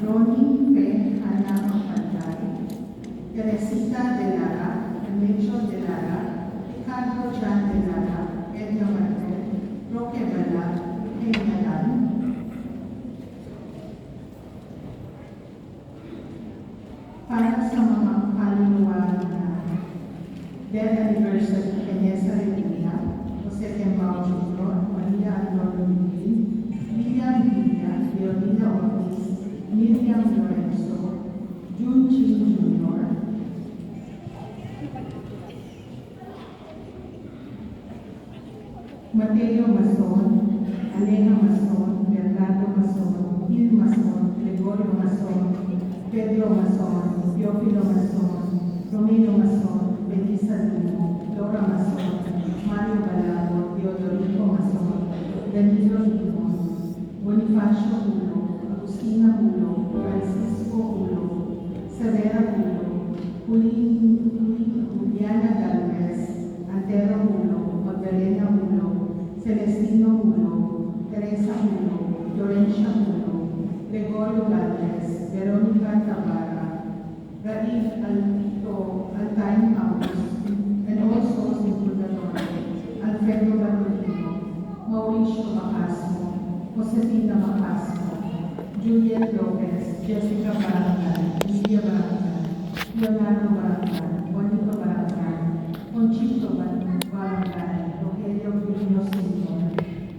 Ronnie Fe Hana Magpantay, Teresita de Lara, Emilio de Lara, Ricardo Jan de Lara, Edna Manuel, Roque Bala, Henyalan, para sa mga kaluluwa na death anniversary ni Vanessa Revilla, Jose Tembao Jr., Maria Antonio Miguel, William Villa, Leonida Ortiz, Miriam Lorenzo, Jun Chin Jr., Mateo Mason, Aleja Mason, Bernardo Mason, Gil Mason, Gregorio Mason, Pedro Mason, Teofilo Mason, Romeo Mason, Belisa Lino, Laura Mason, Mario Balago, Teodorico Mason, Danilo Limon, Bonifacio Ulo, Agustina Ulo, Francisco Ulo, Severa Ulo, Juliana Galvez, Antero Ulo, Magdalena Ulo, Celestino Ulo, Teresa Ulo, Florencia Ulo, Gregorio Galvez, Veronica Tabara, Raif Altair August, and also Purgatorio, Alfredo Bartolino, Mauricio Macasmo, Josefina Macasmo, Juliet Lopez, Jessica Barangay, Lydia Barangay, Leonardo Barangay, Juanito Barangay, Conchito Barangay, Rogelio Vilino Sr.,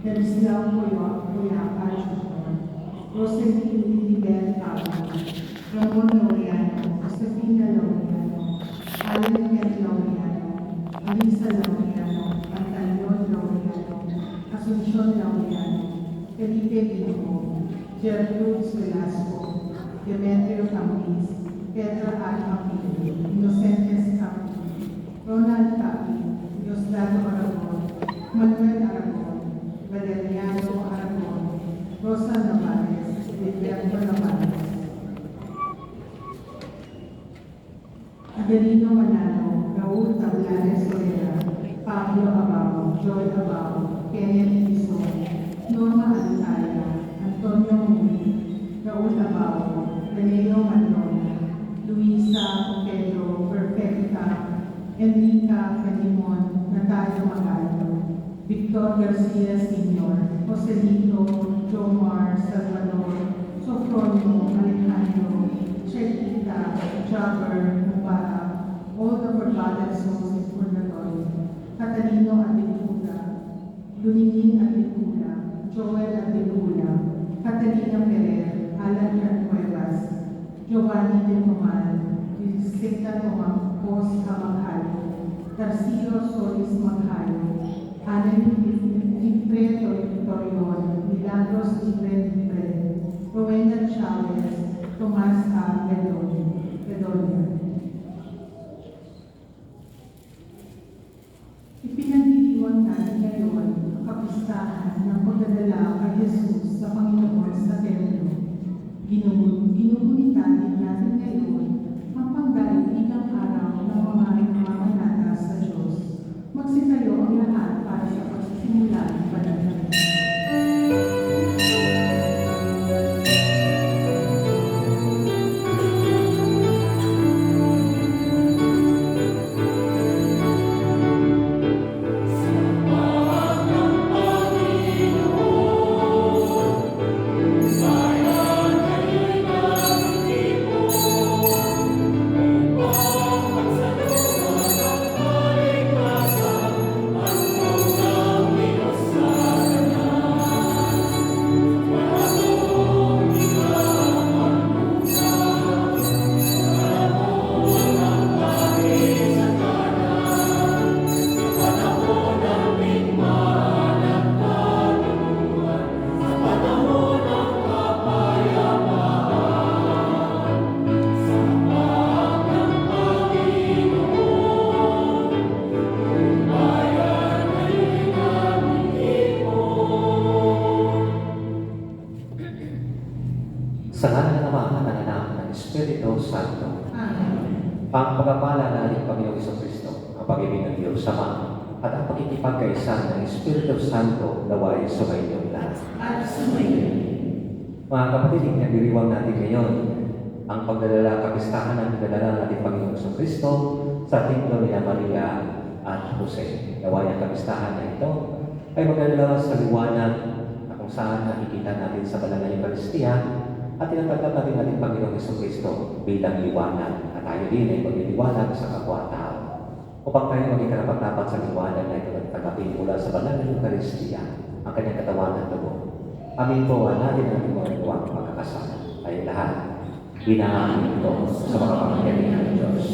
Teresiao Coyaca Jr., Rosemary Lilibel Pablo, Ramon Laureano, Josefina Laureano, Allen Ken Laureano, Alisa Laureano, Pantaleon Laureano, Asuncion Laureano, Felipe Guillermo, Gertrude Velasco, Demetrio Campis, Pedra Alma Pili, Inocentes Campis, Ronald Tapi, Diosdado Aragon, Manuel Aragon, Valeriano Aragon, Rosa Navares, Gilberto Navares, Adelino Manalo, Raul Tablanes Solera, Pablo Abao, Joy Abao, Kenneth Ison, Norma Altaya, Antonio Muni, Raul Abao, Reneo Manlona, Luisa Pedro Perfecta, Enrica Canimon, Natalia Magallo, Victor Garcia Sr., Joselito, Jomar Salvador, Sofronio, Alejandro, Chequita, Jabber, Mubarak, all the forgotten souls in Purgatorio, Catalino Adelula, Luningin Adelula, Joel Adelula, Catalina Ferrer, Alan Carcuevas, Giovanni de Tomal, Liseta Tomacos Camacalo, Tarcio Solis Macalo, Alan Libre Torion, Milagros Libre, Rowena Chavez, Tomas A. Bedonia. Ipinagdiriwang natin ngayon ang kapistahan ng pagdadala kay Jesus sa Panginoon sa templo. Ginugunita din natin ngayon ang pagdaigdigang araw ng mga namamanata sa Diyos. Magsitayo ang lahat para sa pagsisimula ng pananalangin. Sa ngalan ng Ama, ng Anak, ng Espiritu Santo. Amen. Pagpapala na ating Panginoong Jesucristo, ang pag-ibig ng Diyos Ama, at ang pagkikipagkaisa ng Espiritu Santo naway sa inyong lahat. At sumayin. Mga kapatid, pinagdiriwang natin ngayon ang pagdadala kapistahan ng pinadala natin Panginoong Kristo sa templo ni Maria at Jose. Nawa ang kapistahan na ito ay magdadala sa liwanag na kung saan nakikita natin sa banal na Eucharistia at tinatanggap natin natin Panginoong Kristo bilang liwanag at tayo din ay magliliwanag sa kapwa-tao. Upang tayo maging karapat-dapat sa liwanag na ito at tanggapin mula sa banal na Eucharistia ang kanyang katawan at dugo. Amin po natin ang mga tuwang pagkakasama. Tayo lahat, hinahangin ito sa mga pangyayaring ng Diyos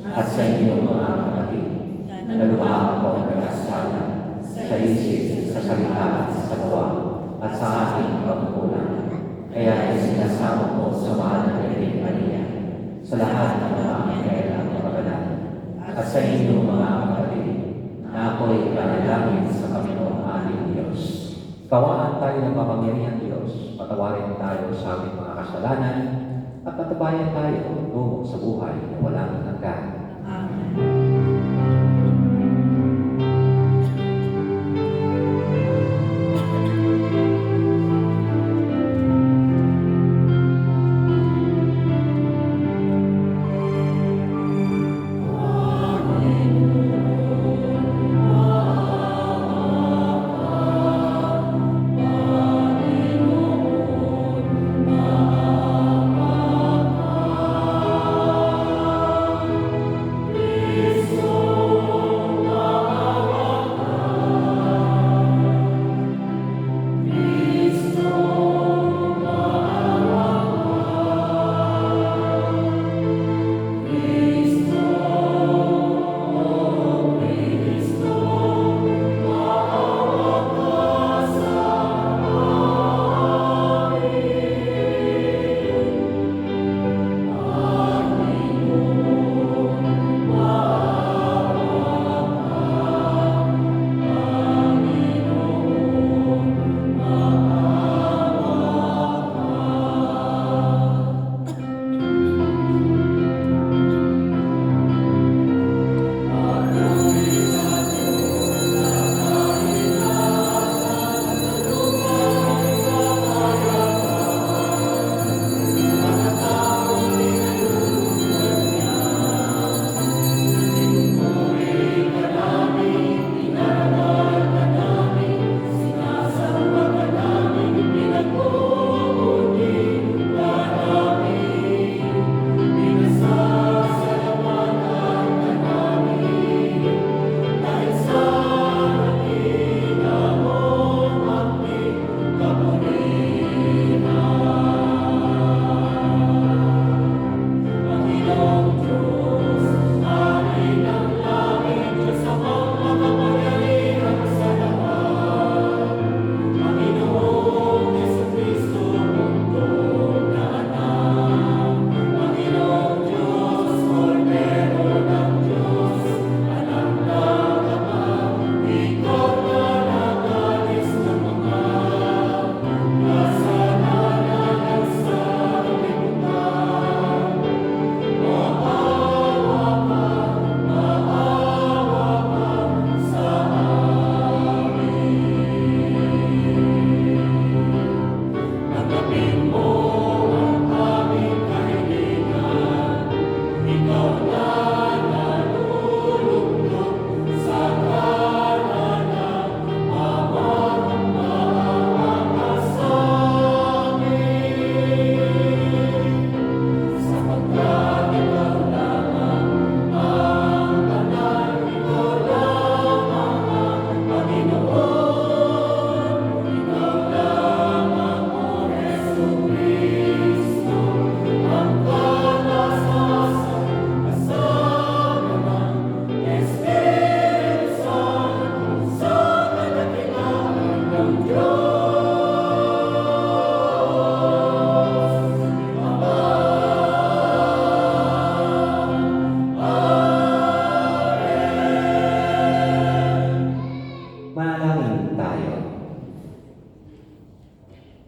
at sa inyong mga kapatid na lumahan po ang nagkasala sa isip, sa salita, sa gawa, at sa ating pagkukulang. Kaya ay sinasama po sa mahal na Birhen Maria, sa lahat ng mga kailangang magaganap, at sa inyong mga kapatid na ako'y panalangin sa Panginoong ating Diyos. Kawaan tayo ng mapangyarihan Diyos, patawarin tayo sa aming mga kasalanan, at patabayan tayo tungo sa buhay na walang hanggan. Amen.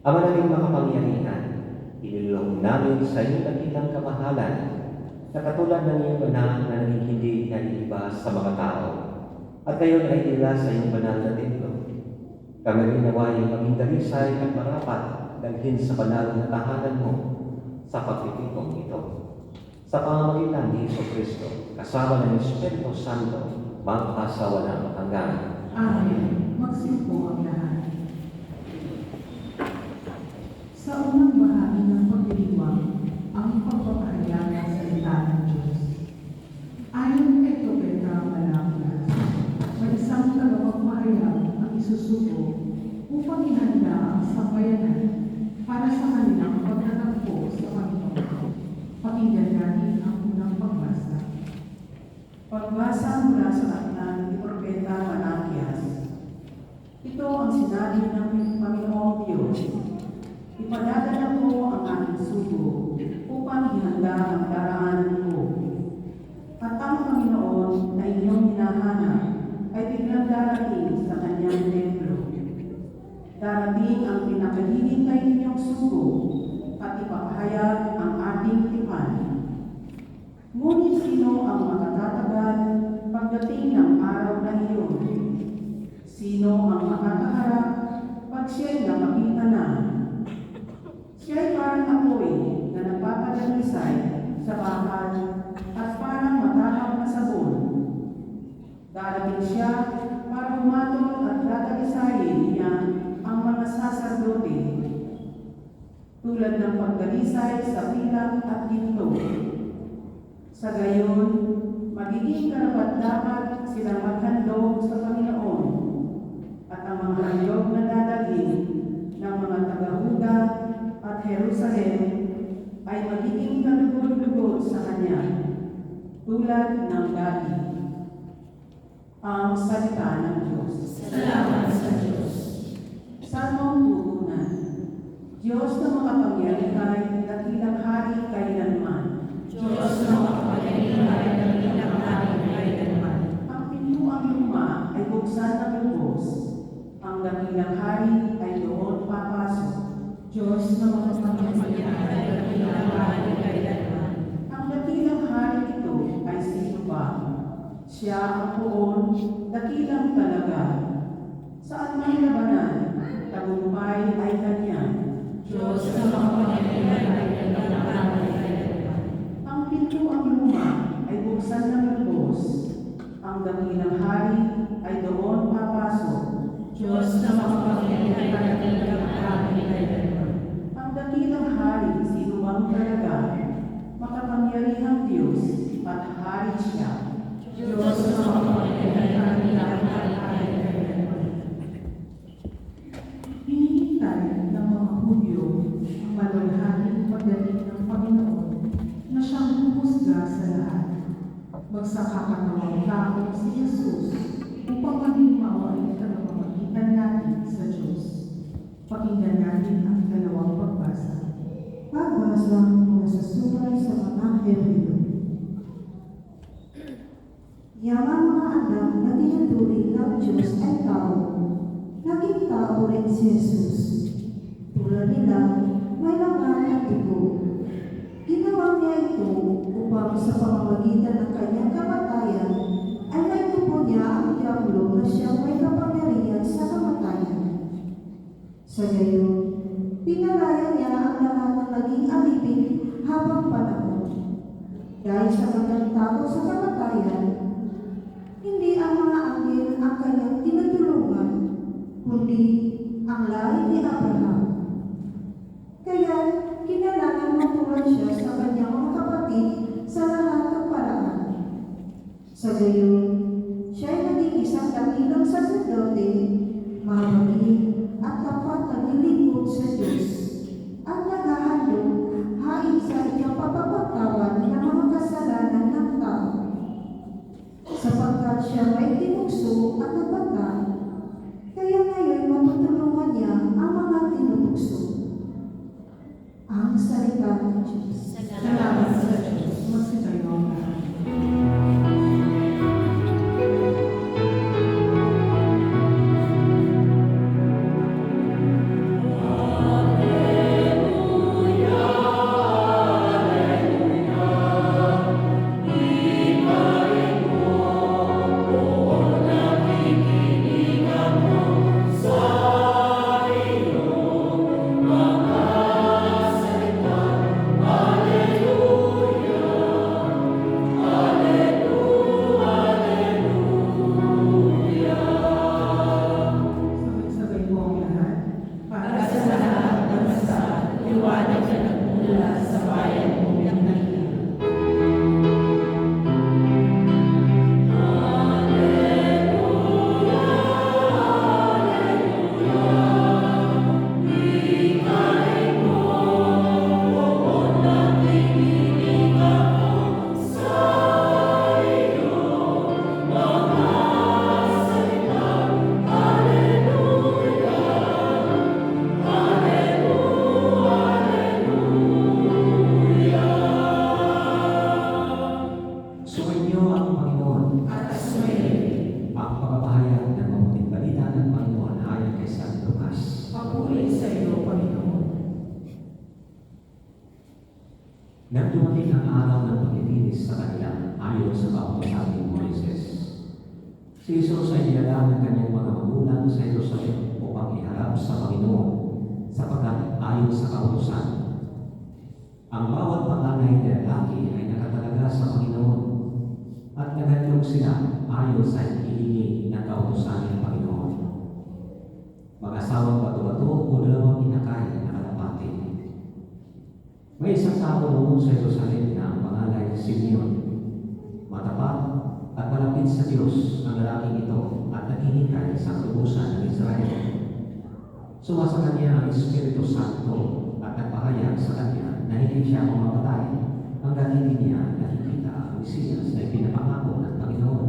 Ama naming makapangyarihan, inilulong namin sa iyong dakilang kamahalan na katulad ng iyong anak na naging hindi naiiba sa mga tao at kayo ay nila sa iyong banal na templo. Kami rin naway maging dalisay at marapat dalhin sa banal na tahanan mo sa pagtitipong ito. Sa pamamagitan ni Jesucristo, kasama ng Espiritu Santo, magpasawalang hanggan. Amen. Magsipo ang lahat. Sa unang bahagi ng pagdiriwang, ang pagpapahayag ng salita ng Diyos. Ayon kay Propeta Malakias, may isang tagapagpahayag ang isusuko upang ihanda ang sambayanan para sa kanilang pagtatagpo sa Panginoon. Pakinggan natin ang unang pagbasa. Pagbasa mula sa aklat ni Propeta Malakias. Ito ang sinabi ng Panginoong Diyos. Ipadadala ko ang aking sugo upang ihanda ang daraanan ko. At ang Panginoon na inyong hinahanap ay biglang darating sa kanyang templo. Darating ang pinakahihintay ninyong sugo at ipapahayag ang ating tipan. Ngunit sino ang makatatagal pagdating ng araw na iyon? Sino ang makakaharap pag siya'y nakakita na? Siya'y parang apoy na nagpapadalisay sa bakal at parang matahang na sabon. Darating siya para humatol at dadalisayin niya ang mga saserdote, tulad ng pagdalisay sa pilak at ginto. Sa gayon, magiging karapat-dapat silang maghandog sa Panginoon at ang mga handog na dadalhin ng mga taga-Huda at Jerusalem ay magiging kalugod-lugod sa Kanya, tulad ng dati. Ang salita ng Diyos. Salamat sa Diyos. Salmong tutunan. Diyos na makapangyarihan, dakilang hari kailanman. Diyos na makapangyarihan ng ilang hari kailanman. Ang pintuang luma ay buksan ng lubos. Ang dakilang hari ay doon papasok. Diyos na makapangyarihan ng ilang hari kailanman. Ang dakilang hari ito ay sino ba? Siya ang poon, dakilang talaga. Saan may labanan, tagumpay ay Kanya. Diyos na makapangyarihan ng ilang hari kailanman. Ang pintuang luma ay buksan ng lubos. Ang dakilang hari ay doon papasok. Diyos na makapangyarihan ng ilang hari kailanman. Ang dakilang hari, sino bang talaga? Makapangyarihang Diyos at hari siya. Diyos na makapangyarihan ng ilang hari kailanman. Hinihintay ng mga Hudyo ang malulhaning pagdating ng Panginoon na siyang humusga sa lahat. Magsakakatawang tao si Jesus upang maging maaway tagapamagitan natin sa Diyos. Pakinggan natin ang dalawang pagbasa. Pagbasa mula sa sulat sa mga Hebreo. Yang mga anak na tinuturing ng Diyos ay tao. Naging tao rin si Jesus. Tulad nila, may langan at tibo. Ginawa niya ito upang sa pamamagitan ng kanyang kamatayan ay naitupo niya ang diablo na siyang may kapangyarihan sa kamatayan. Sa gayon, pinalaya niya ang lahat ng naging alipin habang panahon. Dahil sa kanyang tago sa kamatayan, hindi ang mga anghel ang kanyang tinutulungan, kundi ang lahi ni Abraham. Kaya, kinailangan matulad siya sa kanyang mga kapatid sa lahat ng paraan. Sa gayon, siya ay naging isang dakilang saserdote, mahabagin at tapat na nilingkod sa Diyos, at naghahandog hain sa ikapapapatawad ng mga kasalanan ng tao. Sapagkat siya may tinukso at nabata, kaya ngayon matutulungan niya ang mga tinutukso. Ang salita ng Diyos. Salamat sa Diyos. Magsitayo ang lahat. Sa iyo, mga liwanag na nagmula sa bayan mo ng Manila. Sumainyo ang Panginoon. At asumay, Ang pagpapahayag ng mabuting balita ng Panginoon ayon kay San Lucas. papuri sa iyo, Panginoon. Nang dumating ang araw ng paglilinis sa kanila ayon sa kautusan ni Moises, si Jesus ay dinala ng kanyang mga magulang sa Jerusalem upang iharap sa Panginoon sapagkat ayon sa kautusan, ang bawat panganay na lalaki ay nakatalaga sa Panginoon at naghandog sila ayon sa hinihingi ng kautusan ng Panginoon. Mag-asawang bato-bato o dalawang inakay na kalapati. May isang tao noon sa Jerusalem na ang pangalan ay Simeon. Matapat at malapit sa Diyos ang lalaking ito at naghihintay sa kalubusan ng Israel. Sumasa kanya ang Espiritu Santo at nagpahayag sa kanya na hindi siya mamamatay hanggang hindi niya nakikita ang Mesiyas na ipinapangako ng Panginoon.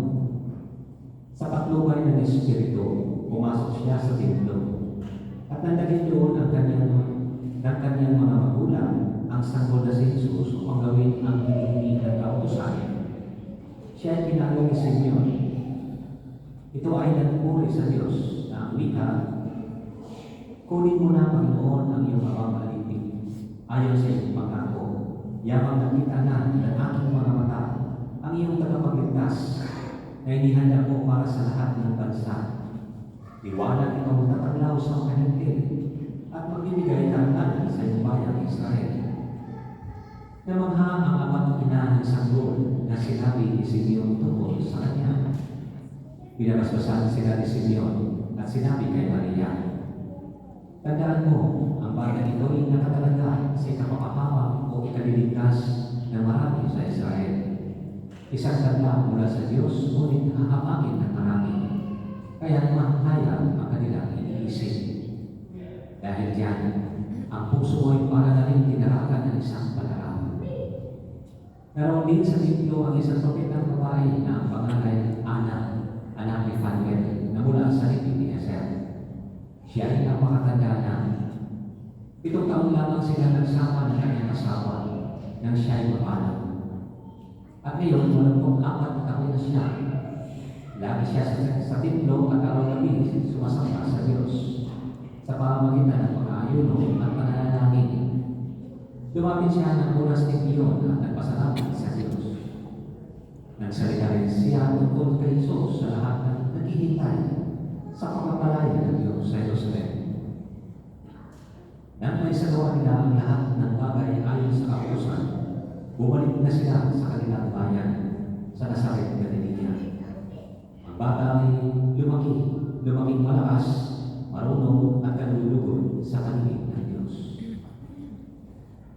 Sa patnubay ng Espiritu, pumasok siya sa templo at nandagin doon ang kanyang mga magulang ang sanggol na si Jesus upang gawin ang hinihingi ng kautusan. Siya ay pinagong ni Simeon. Ito ay nagpuri sa Diyos na ang wika, kunin mo na, Panginoon, ang iyong mapapalipig ayon sa iyong pangako. Yamang nakita na ng aking mga mata ang iyong tagapagligtas na inihanda mo para sa lahat ng bansa. Liwanag itong tataglaw sa mga hintil at magbibigay karangalan sa iyong bayang Israel. Namangha ang ama't ina ng sanggol na sinabi ni Simeon tungkol sa kanya. Binabasbasan sila ni Simeon at sinabi kay Maria, tandaan mo, ang batang ito ay nakatalaga sa ikapapahawak o ikaliligtas ng marami sa Israel. Isang tanda mula sa Diyos, ngunit hahapakin ng marami. Kaya mahayag ang kanilang iniisip. Dahil diyan, ang puso ay para na rin tinarakan ng isang palarawan. Naroon din sa templo ang isang propetang babae na ang pangalan Ana, anak ni Phanuel, na mula sa libing ni Aser. Siya ay napakatanda na. 7 taon lamang sila nagsama ng kanyang asawa nang siya ay mapalang. At ngayon, 84 taon na siya. Lagi siya sa templo at araw-gabi sumasamba sa Diyos sa pamamagitan ng pag-aayuno at pananalangin. Lumapit siya ng oras ni Piyon at nagpasalamat sa Diyos. Nagsalita rin siya tungkol kay Jesus sa lahat ng naghihintay sa pagpapalaya ng Diyos sa Jerusalem. Nang may sagawa nila ang lahat ng bagay ayon sa kautusan, bumalik na sila sa kanilang bayan sa Nazaret, Galilea. Ang bata ay lumaking malakas, marunong at kalulugod sa kanilang ng Diyos.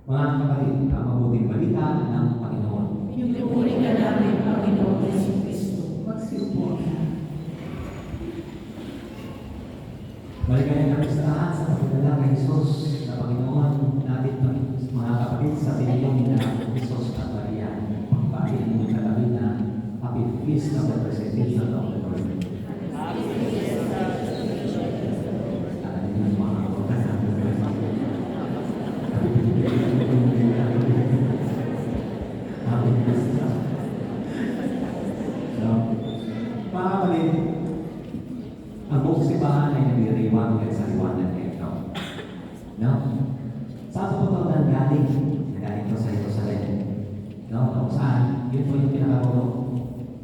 Mga kapatid, ang mabuting balita ng Panginoon. Pinupuri ka namin, Panginoon Jesucristo. Magsiupo na. Maligayang kapistahan sa pagdala kay Jesus na Panginoon natin mga kapatid sa pinayong na Jesus at Maria. Pagpahin mo katabi na Happy Feast of the Presentation of the Lord. Mga kapatid, ang buong simbahan ay nagdiriwang sa liwanag na ito. No? Saan po ito galing? Galing ito sa Jerusalem. No? Kung saan, yun po yung pinakamulo.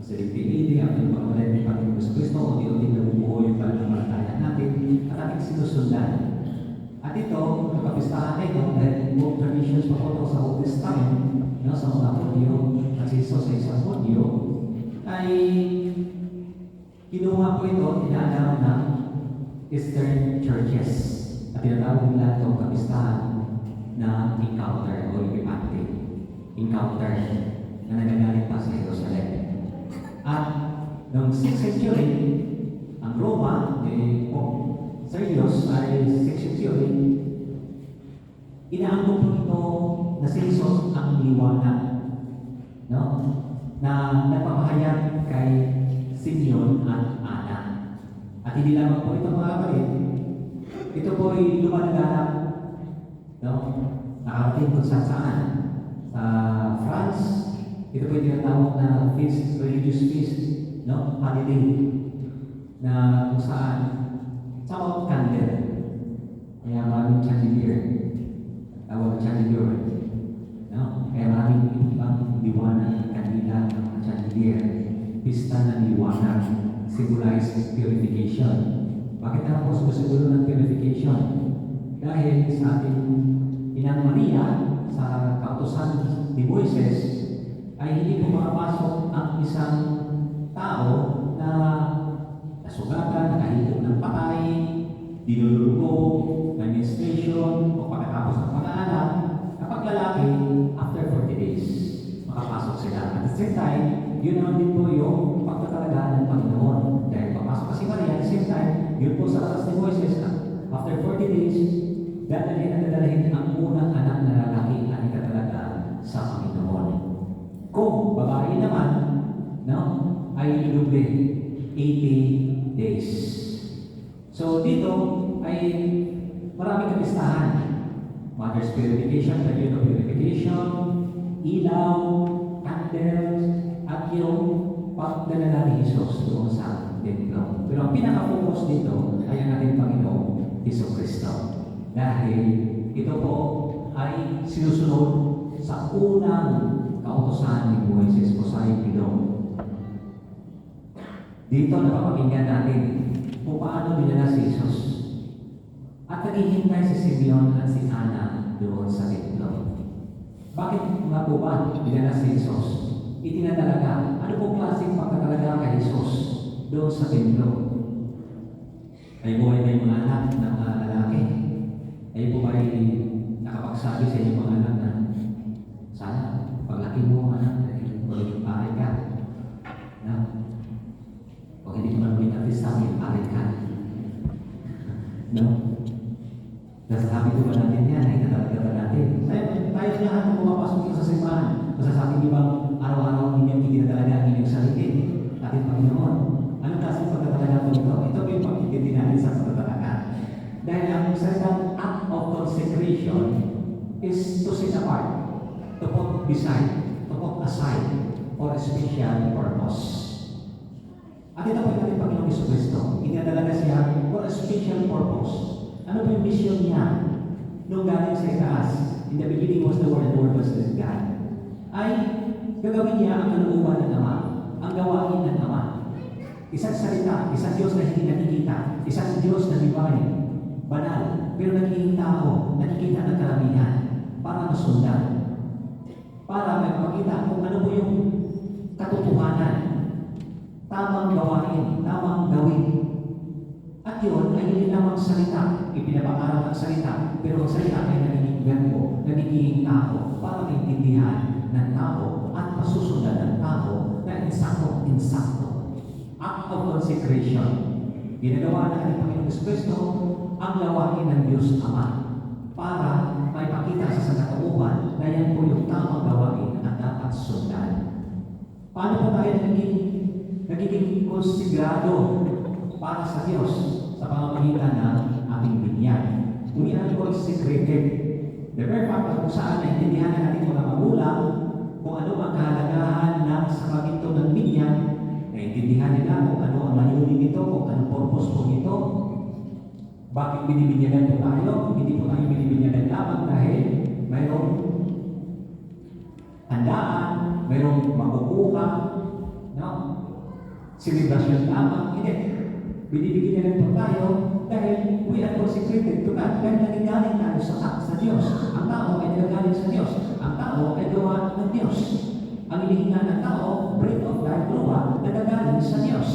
Sa DPED, ang yung pag-ulit ng Panginoon Jesucristo, unti-unti nabubuo yung pananampalataya natin at ating sinusundan. At ito, ang kapistahan na ito, dahil buong traditions pa po ito sa Old Testament, no? Sa mga Hudyo, at si Jesus sa isang Hudyo, ay kinuha po ito, tinaalam ng Eastern Churches at tinatawag nila itong kapistahan na encounter o epipante. Encounter na nagagaling pa sa Jerusalem. At noong 6th century, ang Roma, Sergius ay 6th century, inaangkop ito na si Jesus ang liwanag, no? Na nagpapahayag kay Simeon at Ana. At hindi lamang po ito mga kapatid, ito po ay lumalaganap, no? Nakarating kung saan. Sa France, ito po yung tinatawag na feast, religious feast, no? Holiday, na kung saan sa Mount Candle. Kaya maraming chandelier. Tawag chandelier. No? Kaya maraming ibang liwanag, kandila, ng chandelier. Pista ng liwanag. Symbolize purification. Bakit na po sumusugulo ng purification? Dahil sa ating Inang Maria, sa kautusan ni Moises, ay hindi po makapasok ang isang tao na nasugatan, nakahigop ng patay, dinulugo, may menstruation, o pagkatapos ng pag-aanak. Kapag lalaki, after 40 days, makapasok sila. At the same time, yun naman din po yung pagtatalaga ng Panginoon. Dahil papasok kasi Maria, at the same time, yun po sa batas ni Moises, after 40 days, dadalhin ang unang anak na lalaki na ikatalaga sa Panginoon. Kung babae naman, no, ay ilubi 80 days. So dito ay maraming kapistahan. Mother's purification, period of purification, ilaw, candles, at yung pagdala ni Jesus doon sa templo. Pero ang pinaka-focus dito ay ang ating Panginoong Jesucristo. Dahil ito po ay sinusunod sa unang kautosan ni Moises o sa Ipilong. Dito napapakinggan natin kung paano dinala si Jesus. At naghihintay si Simeon at si Ana doon sa templo. Bakit nga po ba dinala si Jesus? Itinatalaga. Ano po klaseng pagkatalaga kay Jesus doon sa templo? Ay po ay may mga anak ng lalaki. Ay po ba ay nakapagsabi sa inyong mga anak na sana paglaki mo anak, magiging pare ka. Na? Kung hindi ko naman artista, may pare ka. No? Nasasabi ko ba natin yan? Ay natalaga ba natin? Tayo lahat na pumapasok dito sa simbahan. Masasabi niyo bang araw-araw ninyong itinatalaga ang inyong sarili? Ating Panginoon. Anong klaseng pagtatalaga po ito? Ito po yung pagkikiti natin sa pagtatalaga. Dahil ang salitang act of consecration is to set apart, to put beside, to put aside, for a special purpose. At ito po yung ating Panginoong Jesucristo. Itinatalaga siya for a special purpose. Ano po yung mission niya? Nung galing sa itaas, in the beginning was the Word, and the Word was with God, ay gagawin niya ang kalooban ng Ama, ang gawain ng Ama. Isang salita, isang Diyos na hindi nakikita, isang Diyos na divine, banal, pero naging tao, nakikita ng karamihan para masundan. Para magpakita kung ano po yung katotohanan, tamang gawain, tamang gawin. At yun ay hindi lamang salita, ipinapakaral ang salita, pero ang salita ay nagiging verbo, nagiging tao, para maintindihan ng tao at masusundan ng tao na insakto. Act of consecration. Ginagawa na ng Panginoong Jesucristo ang gawain ng Diyos Ama para maipakita sa sangkatauhan na yan po yung tamang gawain at dapat sundan. Paano po tayo nagiging konsegrado para sa Diyos sa pamamagitan ng ating binyan? We are consecrated. The very fact na kung saan naintindihan na natin mga magulang kung ano ang kahalagahan ng sakramento ng binyan, naintindihan nila kung ano ang layunin nito, kung anong purpose po nito. Bakit binibinyagan po tayo? Hindi po tayo binibinyagan lamang dahil mayroong handaan, mayroong makukuha, no? Celebration lamang. Hindi. Binibinyagan po tayo dahil we are consecrated to God. Dahil nagagaling tayo sa Diyos. Ang tao ay nagagaling sa Diyos. Ang tao ay gawa ng Diyos. Ang inihinga ng tao, breath of life, luha, nagagaling sa Diyos.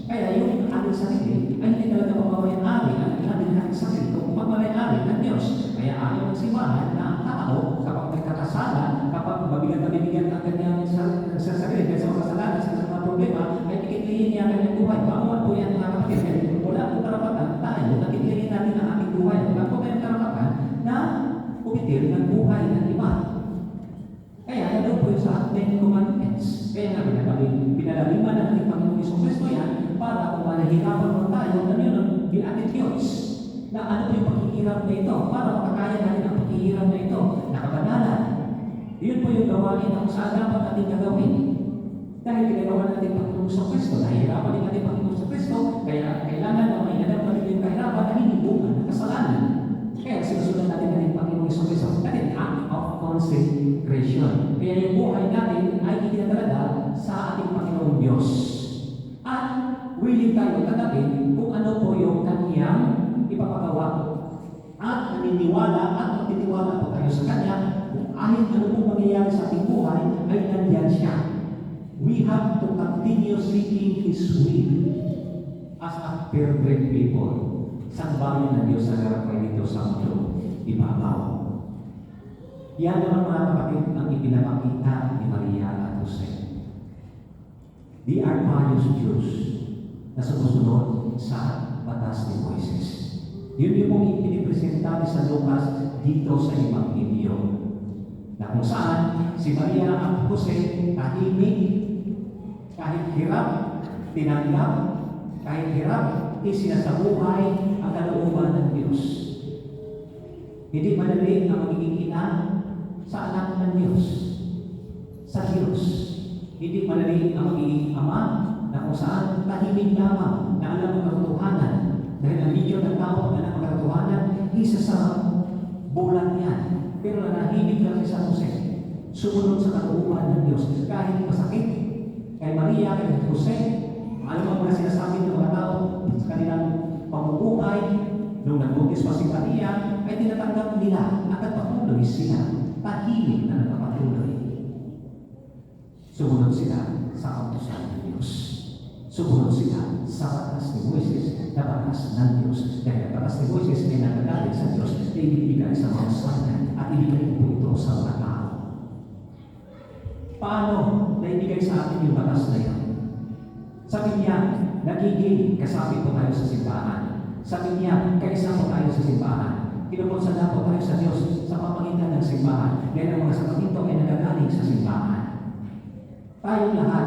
Kaya yung ating sarili ay hindi talaga pagmamayari ang ating sarili kung pagmamayari ng Diyos. Kaya ayaw ng simbahan na ang tao, kapag may kakasalan, kapag mabigat na bibigyan ang kanyang sa sarili, dahil sa mga kasalanan, sa mga problema, ay ikiklihin niya ang kanyang buhay. Bawal po yan mga kapatid. Wala po karapatan tayo, nakiklihin natin ang ating buhay. Wala po tayong karapatan na pumitil ng buhay ng iba. Kaya nandun po yung sa Ten Commandments. Kaya nga pinalaliman ng ating Panginoon Hesus Kristo yan para kung manahirapan mo tayo, na yun ang beatitudes. Na ano po yung paghihirap na ito? Para makakaya natin ang paghihirap na ito. Nakabanalan. Yun po yung gawain na kung saan dapat natin gagawin. Dahil ginagawa natin Panginoon Hesus Kristo, nahihirapan din natin Panginoon Hesus Kristo, kaya kailangan na may alam natin yung kahirapan na hinibungan ng kasalanan. Kaya sinusunod natin natin Panginoon Hesus Kristo. That is act of consecration. Kaya yung buhay natin ay itinatalaga sa ating Panginoong Diyos. At willing tayo tanggapin kung ano po yung Kanyang ipapagawa. At naniniwala at magtitiwala po tayo sa Kanya kung kahit ano pong mangyayari sa ating buhay ay nandiyan siya. We have to continue seeking His will as a perfect people. Sambahin ng Diyos sa harap kayo dito sa mundo. Ibabaw. Yan naman mga kapatid ang ipinapakita ni Maria at Jose. They are pious Jews na sumusunod sa batas ni Moises. Yun yung pong ipinipresenta sa Lucas dito sa Ebanghelyo. Na kung saan si Maria at Jose tahimik, kahit hirap, tinanggap, kahit hirap, isinasabuhay ang kalooban ng Diyos. Hindi madali ang magiging ina sa anak ng Diyos, sa Diyos. Hindi madali ang magiging ama na kung saan tahimik lamang na alam ang katotohanan. Dahil ang medyo ng tao na alam ang katotohanan, isa sa bulan yan. Pero nanahimik lang si San Jose. Sumunod sa kalooban ng Diyos. Kahit masakit, kay Maria, kay Jose, alam mo na sinasabi ng mga tao sa kanilang pamumuhay, nung nagbuntis pa si Maria, ay tinatanggap nila at nagpatuloy sila. Tahimik na nagpapatuloy. Sumunod sila sa kautusan ng Diyos. Sumunod sila sa batas ni Moises na batas ng Diyos. Dahil ang batas ni Moises ay nagagaling sa Diyos na ibibigay sa mga sanay at ibigay po ito sa mga tao. Paano naibigay sa atin yung batas na yan? Sabi niya, nagiging kasama po tayo sa simbahan. Sabi niya, kaisa po tayo sa simbahan. Pinupunsadan po tayo sa Diyos sa pamagitan ng simbahan. Dahil ang mga sapaginto ay nagagaling sa simbahan. Tayong lahat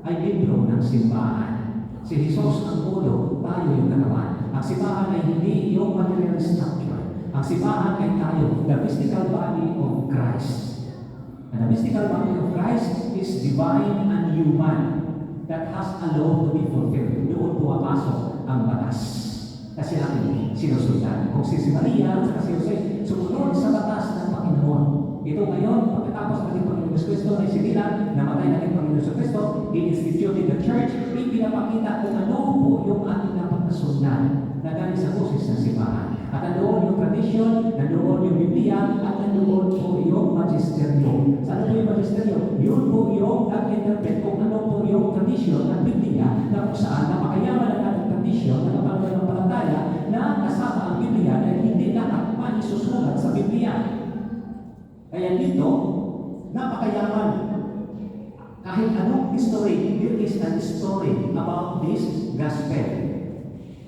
ay libro ng simbahan. Si Jesus ang ulo, tayo yung katawan. Ang simbahan ay hindi yung material structure. Ang simbahan ay tayo, the mystical body of Christ. And the mystical body of Christ is divine and human that has a law to be fulfilled. Doon pumapasok ang batas. Kasi natin sinusundan. Kung si Maria at si Jose sumunod sa batas ng Panginoon. Ito ngayon, pagkatapos ng ating Panginoon Kristo na isinilang, namatay ng ating Panginoon Kristo, in-instituted the church, ipinapakita kung ano po yung ating dapat na sundan na galing sa boses ng simbahan. At nandoon yung tradisyon, nandoon yung Biblia, at nandoon po yung magisterium. Sa ano po yung magisterium? Yun po yung nag-interpret kung ano po yung tradisyon ng Biblia na kung saan napakayaman ang ating tradisyon na kapag-palataya na kasama ang Biblia na hindi lahat maisusulat sa Biblia. Kaya dito, napakayaman. Kahit anong history, there is a story about this gospel.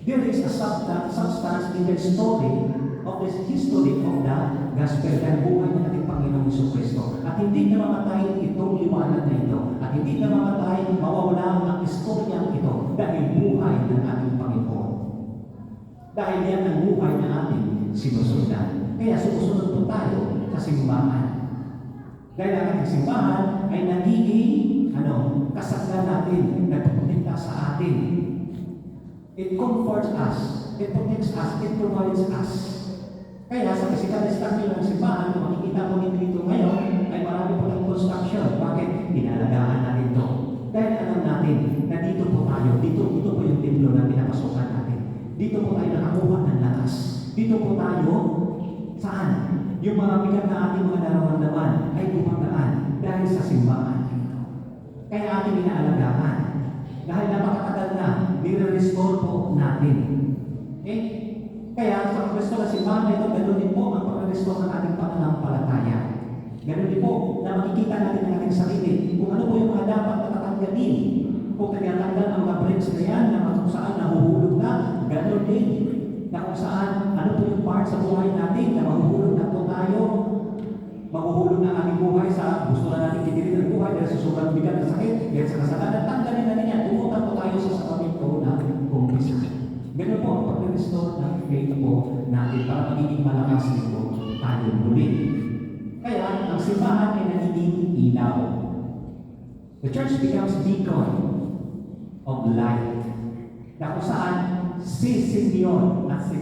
There is a substance in the story of this history of the gospel and buhay ng ating Panginoong Jesucristo. At hindi na mamatay itong liwanag na ito. At hindi na mamatay, mawawala ang istoryang ito dahil buhay ng ating Panginoon. Dahil yan ang buhay na ating sinusundan. Kaya sumusunod po tayo sa simbahan. Dahil ang ating simbahan ay nagiging kasaglan natin, nagpupunta sa atin. It comforts us, it protects us, it provides us. Kaya sa physical structure ng simbahan, kung makikita mo dito ngayon, ay marami po ng construction. Bakit? Inaalagaan natin ito. Dahil alam natin na dito po tayo, dito po yung templo na pinapasukan natin. Dito po tayo nakakuha ng lakas. Dito po tayo, saan? Yung mga bigat na ating mga nararamdaman ay pumagaan dahil sa simbahan. Kaya ating inaalagaan. Dahil napakatagal na, nire-restore po natin. Kaya sa Kristo pag-restore ng simbahan na ito, ganoon din po ang pag-restore ng ating pananampalataya. Ganoon din po na makikita natin ang ating sarili kung ano po yung mga dapat na tatanggalin. Kung tinatanggal ang mga breaks na yan, na kung saan nahuhulog na, ganoon din. Na kung saan, ano po yung part sa buhay natin na mahuhulog na po tayo, mahuhulog na ang ating buhay sa gusto na natin kitilin ng buhay dahil sa sobrang bigat na sakit, dahil sa kasalanan, tanggalin na rin yan. Pumunta po tayo sa sakramento na kumpisa. Ganun po ang pag-restore ng faith po natin para magiging malakas din po tayo muli. Kaya, ang simbahan ay nagiging ilaw. The church becomes beacon of light. Na kung saan si Simeon at si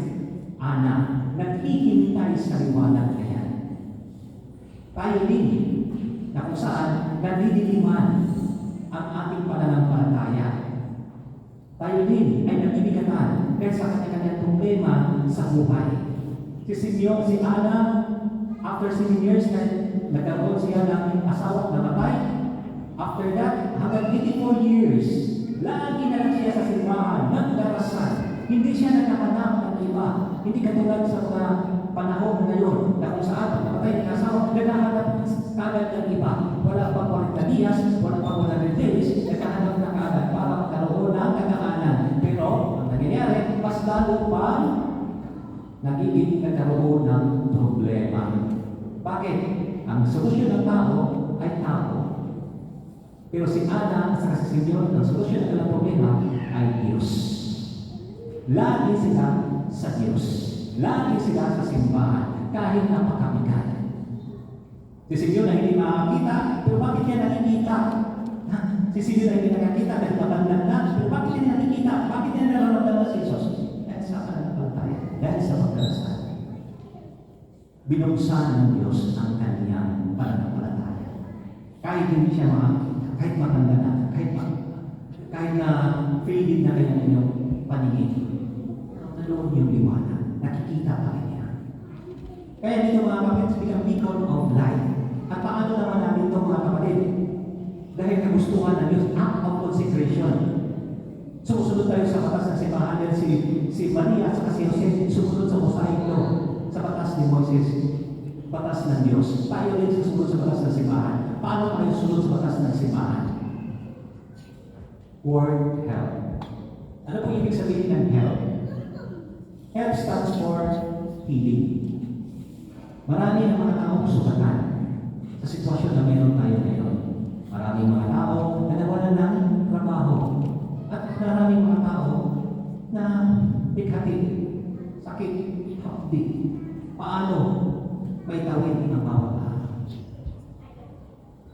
Ana naghihintay sa liwanag na yan. Tayo din, na kung saan nalililiman ang ating pananampalataya. Tayo din ay nabibigatan dahil sa kanya-kanyang problema sa buhay. Si Simeon, si Ana, after 7 years na nagkaroon siya ng asawa na namatay, after that, hanggang 84 years, lagi na lang siya sa simbahan, nagdarasal. Hindi siya naghahanap ng iba. Hindi katulad sa mga panahon ngayon na kung saan pagkatay ng asawa, naghahanap kagad ng iba. Wala pang 40 días, wala pang 100 days, naghahanap na kagad para magkaroon ng kagaanan. Pero, ang nangyayari, mas lalo pa nagiging nagkaroon ng problema. Bakit? Ang solusyon ng tao ay tao. Pero si Ana at si Simeon, ang solusyon ng kanilang problema ay Diyos. Lagi sila sa Diyos. Lagi sila sa simbahan, kahit napakabigat. Si Simeon na hindi makakita, pero bakit niya nakikita? Si Simeon na hindi nakakita dahil mabandag na, pero bakit niya nakikita? Bakit niya nararamdaman si Jesus? Dahil sa pananampalataya, dahil sa pagdarasal. Binuksan ng Diyos ang kaniyang pananampalataya. Kahit hindi siya makakita, kahit matanda na, kahit na faded na kanyang inyong paningin, nanoon yung liwanag, nakikita pa rin niya. Kaya dito mga kapatid, become beacon of light. At paano naman namin ito mga kapatid? Dahil kagustuhan ng Diyos, act of consecration. Sumusunod tayo sa batas ng simbahan dahil si Maria at si Jose sumunod sa Mosaic Law, sa batas ni Moises, batas ng Diyos. Tayo rin susunod sa batas ng simbahan. Paano tayo susunod sa batas ng simbahan? Word help. Ano po ibig sabihin ng help? Help stands for healing. Marami ang mga tao sugatan sa sitwasyon na mayroon tayo ngayon. Maraming mga tao na nawalan ng trabaho. At maraming mga tao na bigati, sakit, hapdi. Paano may tawid ang bawat araw?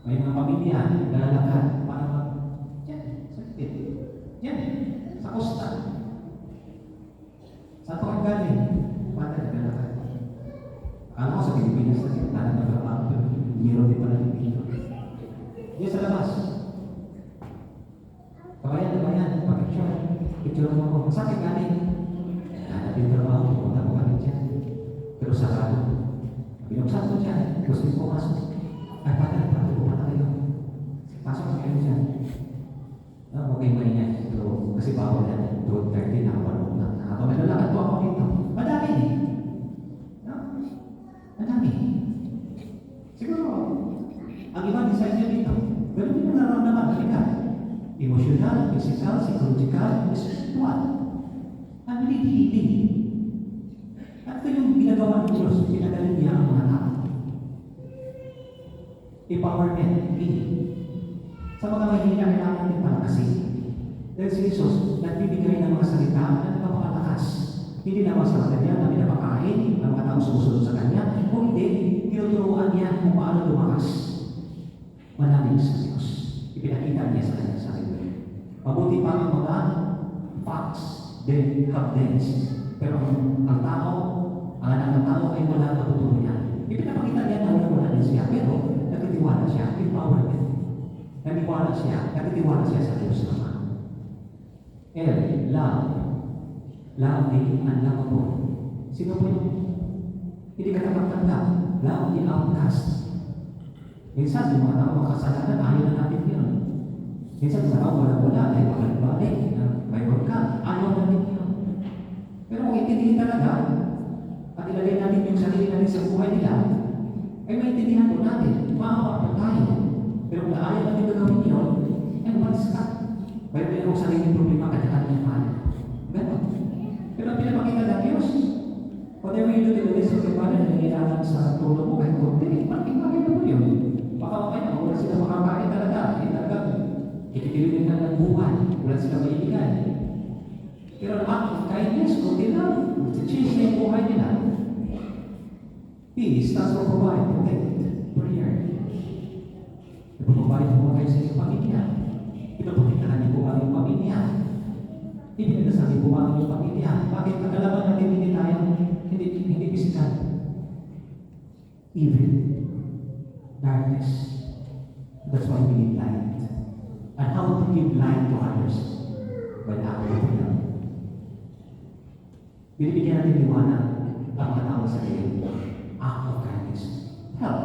May mga pamilya na lalakad para sakit. Yan, sa kosta. Saan pa kang galing? Paano naglalakad? Akala ko sa Pilipinas na siya, tanang naglalakad, pero meron din pala dito. Yan sa labas. Kabayan, picture mo ako. Saan kang galing? Hanap yung trabaho, pumunta ko kami dyan. Pero sarado. Binuksan ko dyan, gusto ko pumasok. Ay, paano po pala kayo? Pasok kayo dyan. Huwag kayong maingay. Pero kasi bawal yan. 2:30 na ako na. Habang naglalakad po ako dito. Madami eh. No? Madami. Siguro, ang ibang design niya dito, ganun din ang nararamdaman. Halika. Emosyonal, physical, psychological, spiritual. Ang healing. At ito yung ginagawa ng Diyos. Pinagaling niya ang mga tao. Empowerment, healing. Sa mga mahihina, kailangan natin palakasin. Dahil si Jesus, nagbibigay ng mga salita na nagpapakalakas. Hindi naman sa kanya na pinapakain ang mga tao sumusunod sa kanya. Kung hindi, tinuturuan niya kung paano lumakas. Manamig sa Diyos. Ipinakita niya sa kanya sarili. Mabuti pa ang mga facts, then evidence. Pero ang tao, ang anak ng tao ay wala matutunan. Ipinapakita niya na wala din siya, pero nagtitiwala siya, empowerment. Nagtiwala siya sa Diyos naman. Love. Love ay unlovable. Sino po yung hindi ka nakapagtanggap? Love ay outcast. Minsan, yung mga tao makasalanan, ayaw na natin yun. Minsan, mga tao wala, ay balik-balik, mayroon ka, ayaw na natin yun. Pero kung itindihin talaga, ilagay natin yung sarili natin sa buhay nila, ay maintindihan po natin, maawa po tayo. Pero kung ayaw natin gagawin yun, ay umalis ka. Kaya meron kong sariling problema, kanya-kanya mahal. Ganon. Pero ang pinapakita ng Diyos, whatever you do to the least of your father, nangyayari sa tulong mo kahit konti, malaking bagay na po yun. Baka mamaya, wala sila makakain talaga. Talagang kikitilin na ng buhay. Wala sila maibigay. Pero ang act of kindness, kunti lang. Change na yung buhay nila. He stands for provide, protect, prayer. Ipapabay mo kayo sa inyong pamilya. Pinaprotektahan niyo po ang inyong pamilya. Ipinagdasabi po ang inyong pamilya. Bakit pagkalaman natin hindi tayo, hindi physical? Evil. Darkness. That's why we need light. And how to give light to others? By the act of love. Binibigyan natin liwanag ang mga tao sa iyo. Act of kindness. Help.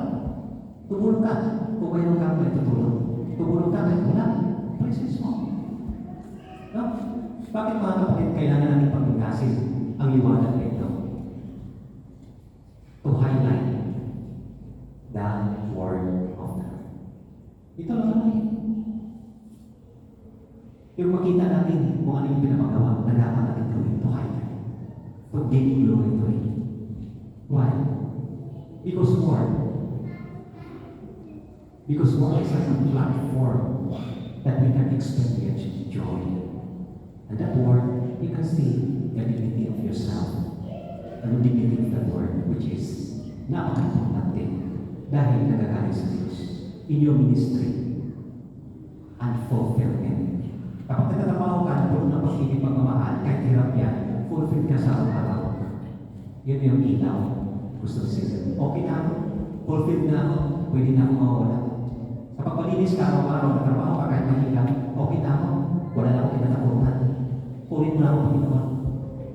Tumulong ka. Kung mayroon ka may tutulong. Tumulong ka kahit wala. Presence mo. No? Bakit mga kapatid kailangan natin pagpagasin ang liwanag na ito? To highlight the word of God. Ito lang naman. Yung makita natin kung ano yung pinapagawa na dapat natin gawin to highlight. To give glory to Him. Why? Because word is like a platform that we can experience joy. And that word, you can see the dignity of yourself. And the dignity of that word, which is napaka-importante dahil nagagaling sa Diyos in your ministry and fulfillment. Kapag nagtatrabaho ka, puno ng pag-ibig pagmamahal, kahit hirap yan, fulfill ka sa araw-araw. Yun yung ilaw. Gusto siya. Okay na ako. Fulfill na ako. Pwede na ako mawala. Sa pagpalinis ka araw-araw, nagtrabaho ka kahit mahirap, okay na ako. Wala na ako kinatakutan. Pulin mo na ako Panginoon.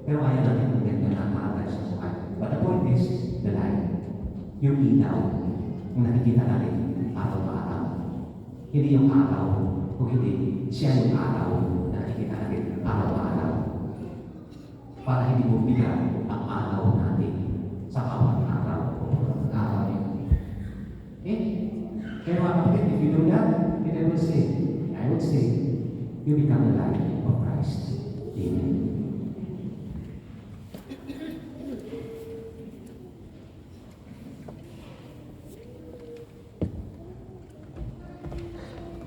Pero ayaw natin ang ganyan na maagay sa buhay. But the point is, the light. Yung ilaw, yung nakikita natin araw-araw. Hindi yung araw, kung hindi, siya yung araw na nakikita natin araw-araw. Para hindi mo bigyan ang araw natin sa bawat araw o araw yun. Okay? Kaya mga kapatid, if you do that, then I would say, you become the light of Christ. Amen.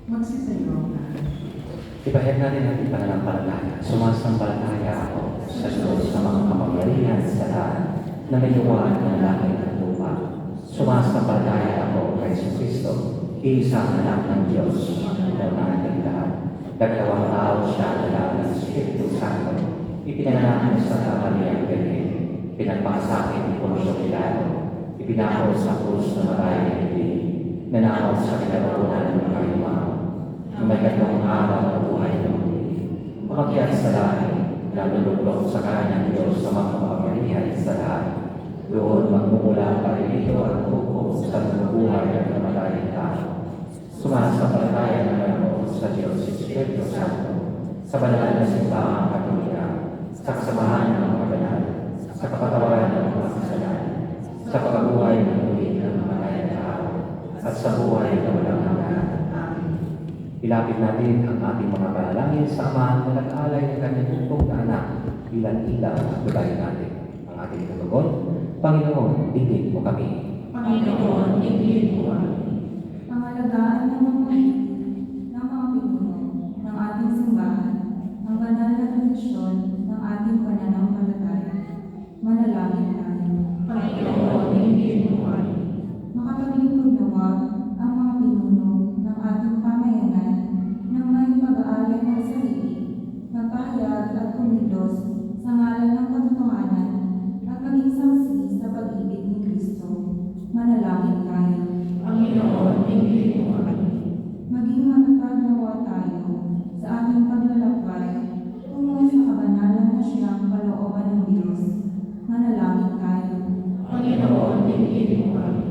Magsitayo ka. Ipahayag natin ang pananampalataya. Sumasampalataya ako sa Diyos na mga kapangyarihan sa lahat na may luwag ng langit at lupa. Sumasampalataya ako kay Kristo, iisang anak ng Diyos na natin lahat. Dalawang tao siya na ng Espiritu Santo. Ipinanganak sa Maria Virgen. Pinagpakasakin ni Poncio Pilato. Ipinako sa krus na matay ng hindi. Nanakaw sa kinaroonan ng kayumang. May katong araw na buhay ng muli. Umakyat sa langit, nalulublok sa kanyang Diyos sa mga kapangyarihan sa lahat. Doon magmumula pa rin ito ang hukom sa buhay ng namatayang tao. Sumasampalataya naman sa Diyos Espiritu Santo, sa banal na simbahang Katolika, sa kasamahan ng mga banal, sa kapatawaran ng mga kasalanan, sa pagkabuhay ng muli ng namatayang tao, at sa buhay na walang hanggan. Ilapit natin ang ating mga panalangin sa Ama na nag-aalay ng kanyang tungkong na anak bilang ilaw at gabayan natin. Ang ating tutugon, Panginoon, tingin mo kami. Panginoon, tingin mo kami. Pangalagaan ng mga ng mga pinuno ng ating simbahan, ang banal na tradisyon ng ating pananampalataya. Manalangin tayo. Panginoon, tingin mo kami. Makapaglingkod nawa ang mga pinuno ng ating pamayanan na may pag-aalay ng sarili, magpahayag at kumilos sa ngalan ng katotohanan at maging saksi sa pag-ibig ni Kristo. Manalangin tayo. Panginoon, tingin mo kami. Maging matatag nawa tayo sa ating paglalakbay tungo sa kabanalan na siyang kalooban ng Diyos. Manalangin tayo. Panginoon, tingin mo kami.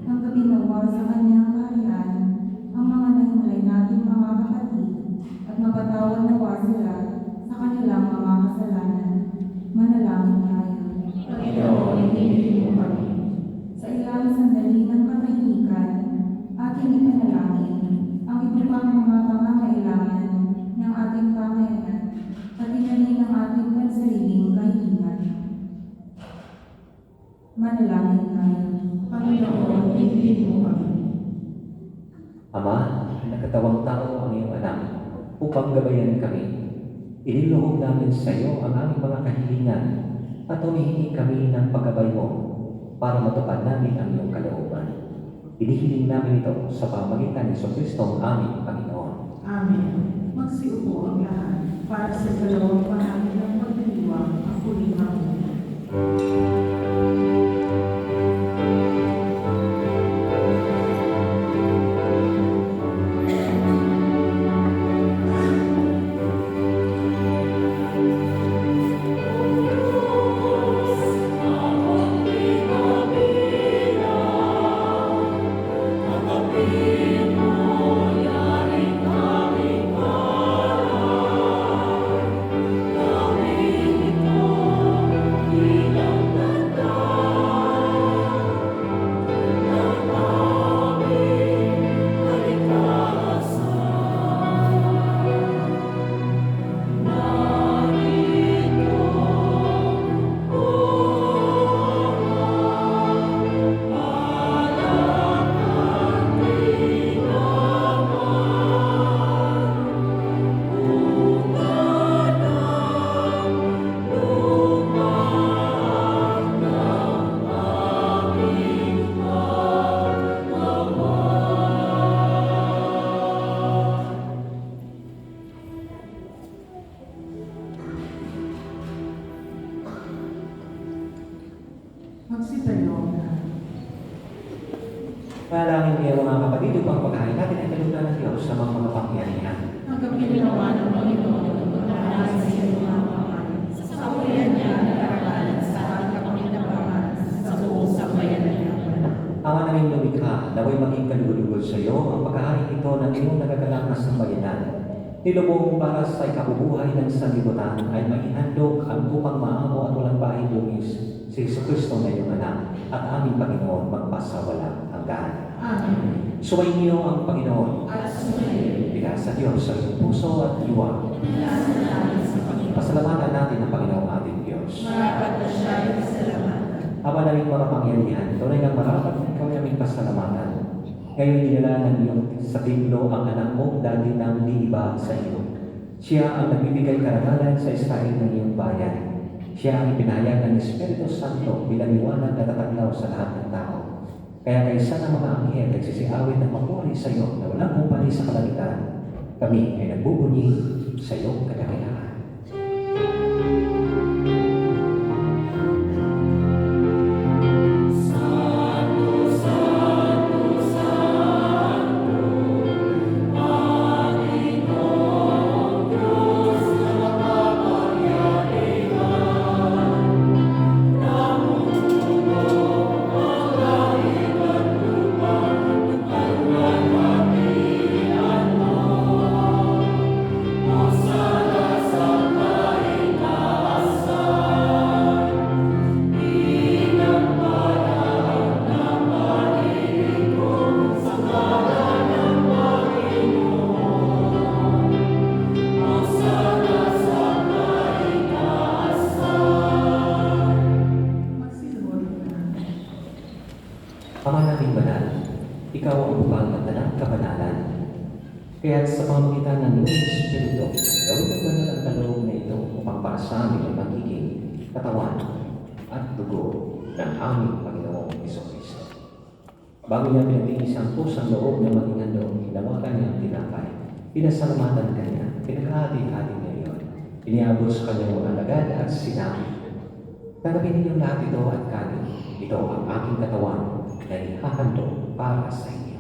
Ang gabi nawa sa kanyang kaharian ang mga nahiwalay nating mga kapatid at mapatawad nawa sila sa kanilang mga kasalanan. Manalangin tayo. Panginoon, tingin ang iba pang mga pangangailangan ng ating pamayanan at dinali ng ating pansariling kahilingan. Manalangin tayo. Panginoon, ibigin mo kami. Ama, nagkatawang tao ang iyong anak upang gabayan kami. Iniluhog namin sa iyo ang aming mga kahilingan at humihingi kami ng paggabay mo para matupad namin ang iyong kalooban. Inihiling namin ito sa pamamagitan ni Jesucristo ang aming Panginoon. Amen. Magsiupo ang lahat para sa dalawang bahagi ng pagdiriwang ang huling hapunan. Magsitayo ang lahat. Panalangin niyo mga kapatid upang pagkain natin ay kalugdan ng Diyos sa mga makapangyarihan. Hanggang ginawa ng Panginoon ang pagkakas sa iyong mga pamahan. Sa uriyan niya ang nakaraan sa ating kapanginabangan sa buong sambayan niya. Ama naming lumikha, naway maging kalugod-lugod sa iyo ang pagkahain ito ng iyong nagagalak na sambayanan. Nilubong para sa ikabubuhay ng sanlibutan ay maihandog ang upang maamo at walang bahay lungis si Jesucristo na iyong anak at aming Panginoon magpasawalang hanggan. Amen. Suwayin niyo ang Panginoon. At sumayin. Bigas sa Diyos sa iyong puso at diwa. Pinasa namin sa Panginoon. Pasalamatan natin ang Panginoong ating Diyos. Marapat na siya ay pasalamatan. Ama naming mga pangyarihan, tunay ng marapat ikaw naming pasalamatan. Ngayon dinala ng iyong sa templo ang anak mo dati nang liiba sa iyo. Siya ang nagbibigay karangalan sa Israel ng iyong bayan. Siya ang ipinahayag ng Espiritu Santo bilang liwanag na tataglaw sa lahat ng tao. Kaya kaysa ng mga anghel nagsisiawit ng papuri sa iyo na walang kumpani sa kalangitan, kami ay nagbubunyi sa iyong kadakilaan. Ama naming banal, ikaw ang upang ng tanang kabanalan. Kaya sa pamamagitan ng iyong Espiritu, gawin mo banal ang kaloob na ito upang para sa amin ay magiging katawan at dugo ng aming Panginoong Jesucristo. Bago niya pinagtiis ang pusang loob na maging handog, hinawakan niya ang tinapay. Pinasalamatan kanya, pinag-hati-hati niya iyon. Iniabot sa kanyang mga alagad at sinabi, "Tanggapin ninyong lahat ito at kanin. Ito ang aking katawan na ihahandog para sa inyo."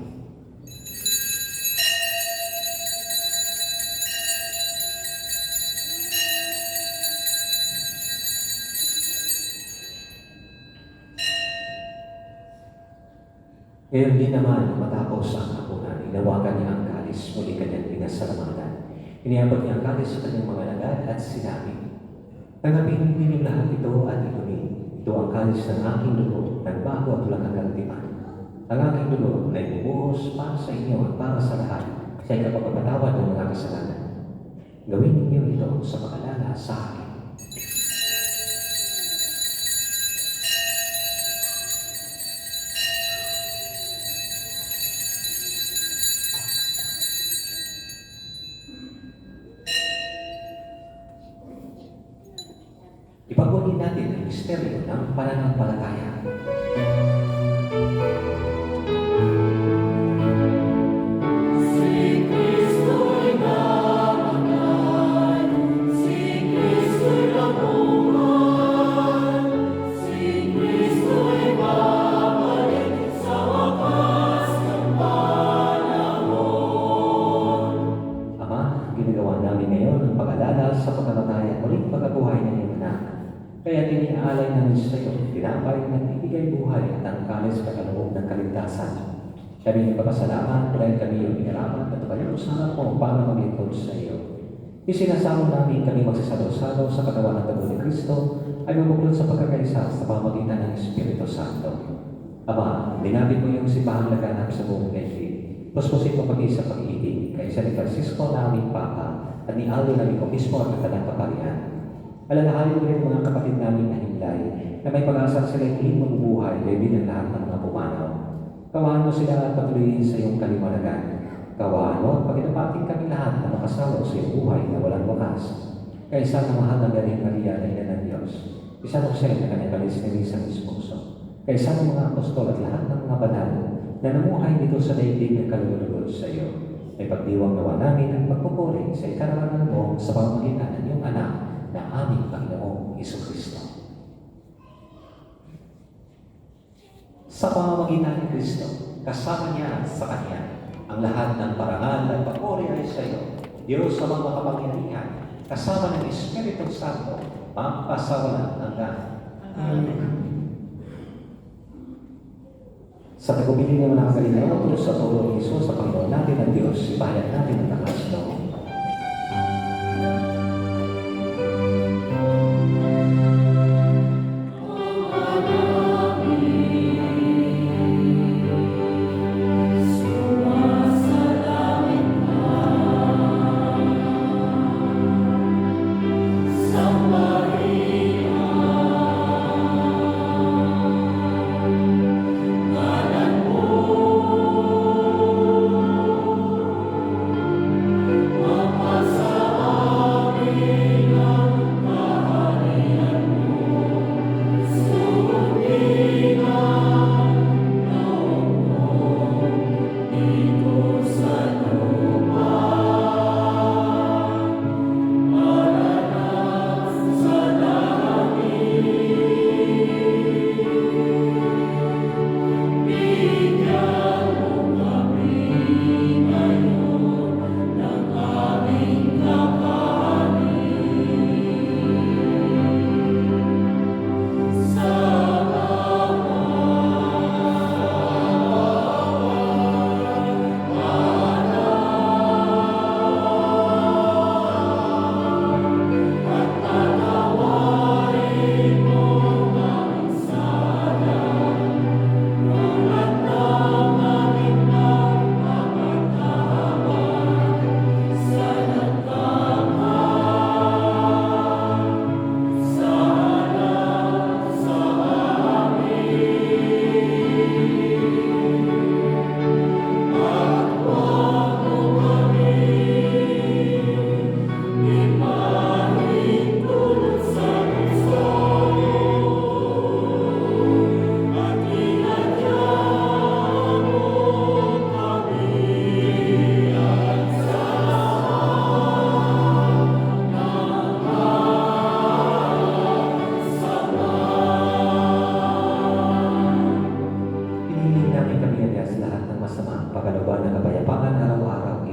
Ngayon din naman, matapos ang hapunan, inawakan niya ang kalis, muli kanyang pinasalamatan. Iniabot niya ang kalis sa kanyang mga alagad at sinabi, "Tanggapin ninyo lahat ito at inumin. Ito ang kalis ng aking dugo, nagbago at walang kagantiman. Ang aking dugo ay bubuhos para sa inyo at para sa lahat sa ikapagpapatawad ng mga kasalanan. Gawin ninyo ito sa pag-alala sa akin. Ipagbuhin natin ang misteryo ng pananampalataya. Ama, ginagawa namin ngayon ang pag-alala sa pagkamatay at muling pagkabuhay ng iyong anak. Kaya tiniaalay namin sa iyo, tinapay na nagbibigay buhay at ang kalis kakaloob ng kaligtasan. Kami nagpapasalamat dahil kami yung inarapat at pag-iusahan mo para maglingkod sa iyo. Isinasamo namin kami magsasalo-salo sa katawan ng Dugo ni Kristo ay mabuklod sa pagkakaisa sa pamagitan ng Espiritu Santo. Ama, dinapit mo yung simbahang laganap sa buong daigdig. Puspusin mo pag-isa pag-ibig kay San Francisco na aming Papa at ni Aldo na mismo at katalang kaparian. Alalahanin mo rin mga kapatid namin na himlay na may pag-asa sila'y muling mabubuhay gaybi ng lahat ng mga pumanaw. Kawaan mo sila at patuloyin sa iyong kaliwanagan. Kawaan mo at paginapating kami lahat na makasawa sa iyong buhay na walang wakas. Kaysa na mahal na Birhen Maria na ina ng Diyos, isa mo siya na kanyang kalis na isang esposo. Kaysa ng mga apostol at lahat ng mga banal na namuhay dito sa daigdig ng kalulugod sa iyo. Ay pagdiwang nawa namin ang pagpupuri sa ikararangan mo sa pamamagitan ng iyong anak na aming Panginoong Jesucristo. Sa pamamagitan ni Kristo, kasama niya sa Kanya, ang lahat ng parangal at papuri ay sa iyo, Diyos sa mga kapangyarihan, kasama ng Espiritu Santo, magpasawalang hanggan. Sa tagubilin ng mga kalinaw, tulos sa tulong ni Jesus sa Panginoon natin ang Diyos, ibayan natin ang takas loob.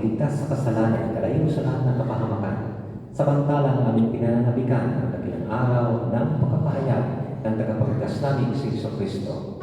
iligtas sa kasalanan, kalayo sa lahat ng kapahamakan. Samantalang aming pinananabikan ang dakilang araw ng pagkapahayag ng tagapagligtas namin si Jesucristo.